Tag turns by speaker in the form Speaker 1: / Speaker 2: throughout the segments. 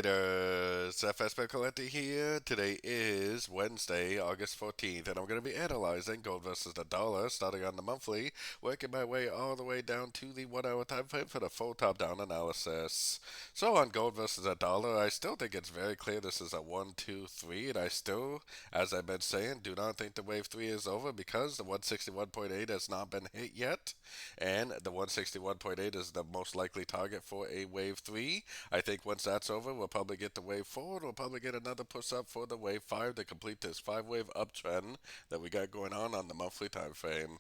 Speaker 1: Traders, FX Pip Collector here. Today is Wednesday, August 14th, and I'm going to be analyzing gold versus the dollar, starting on the monthly, working my way all the way down to the 1 hour time frame for the full top-down analysis. So on gold versus the dollar, I still think it's very clear this is a 1, 2, 3, and I still, as I've been saying, do not think the wave 3 is over because the 161.8 has not been hit yet, and the 161.8 is the most likely target for a wave 3. I think once that's over, we'll probably get the wave 4. We'll probably get another push up for the wave 5 to complete this 5 wave uptrend that we got going on the monthly time frame.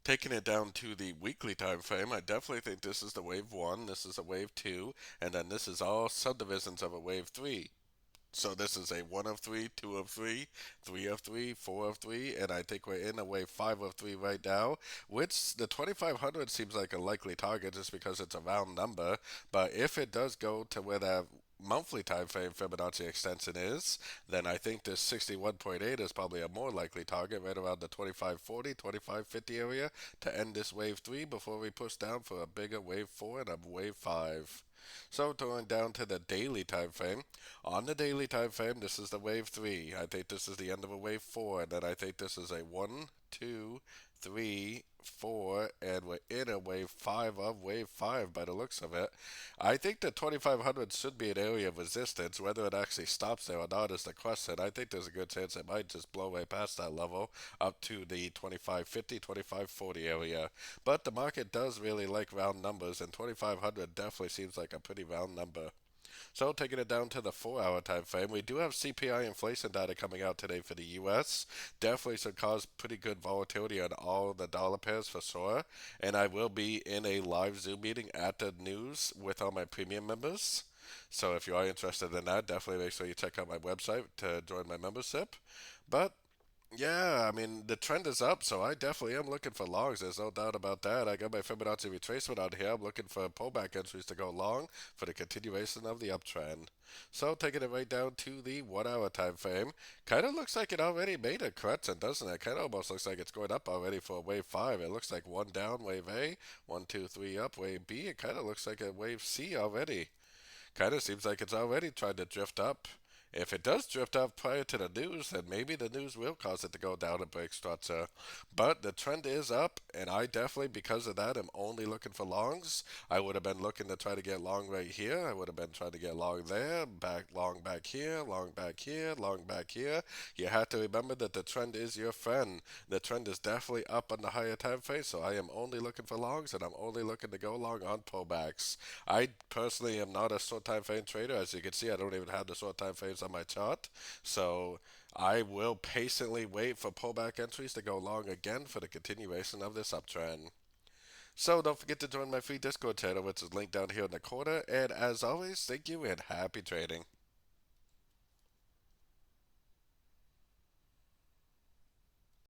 Speaker 1: Taking it down to the weekly time frame, I definitely think this is the wave 1, this is a wave 2, and then this is all subdivisions of a wave 3. So this is a 1 of 3, 2 of 3, 3 of 3, 4 of 3, and I think we're in a wave 5 of 3 right now, which the 2500 seems like a likely target just because it's a round number. But if it does go to where that monthly time frame Fibonacci extension is, then I think this 61.8 is probably a more likely target right around the 2540, 2550 area to end this wave 3 before we push down for a bigger wave 4 and a wave 5. So going down to the daily time frame, on the daily time frame, this is the wave 3. I think this is the end of a wave 4, and then I think this is a 1, 2, 3, 4, and we're in a wave 5 of wave 5 by the looks of it. I think the 2500 should be an area of resistance. Whether it actually stops there or not is the question. I think there's a good chance it might just blow way past that level up to the 2550, 2540 area. But the market does really like round numbers, and 2500 definitely seems like a pretty round number. So taking it down to the 4 hour time frame, we do have CPI inflation data coming out today for the US. Definitely should cause pretty good volatility on all the dollar pairs for sure. And I will be in a live Zoom meeting at the news with all my premium members. So if you are interested in that, definitely make sure you check out my website to join my membership. But yeah, I mean, the trend is up, so I definitely am looking for longs. There's no doubt about that. I got my Fibonacci retracement out here. I'm looking for pullback entries to go long for the continuation of the uptrend. So taking it right down to the 1 hour time frame, kind of looks like it already made a correction, doesn't it? Kind of almost looks like it's going up already for wave 5. It looks like one down, wave A, 1, 2, 3 up, wave B. It kind of looks like a wave C already. Kind of seems like it's already trying to drift up. If it does drift up prior to the news, then maybe the news will cause it to go down and break structure. But the trend is up, and I definitely, because of that, am only looking for longs. I would have been looking to try to get long right here. I would have been trying to get long there, back long back here, long back here, long back here. You have to remember that the trend is your friend. The trend is definitely up on the higher time frame, so I am only looking for longs, and I'm only looking to go long on pullbacks. I personally am not a short time frame trader. As you can see, I don't even have the short time frames on my chart. So I will patiently wait for pullback entries to go long again for the continuation of this uptrend. So don't forget to join my free Discord channel, which is linked down here in the corner. And as always, thank you and happy trading.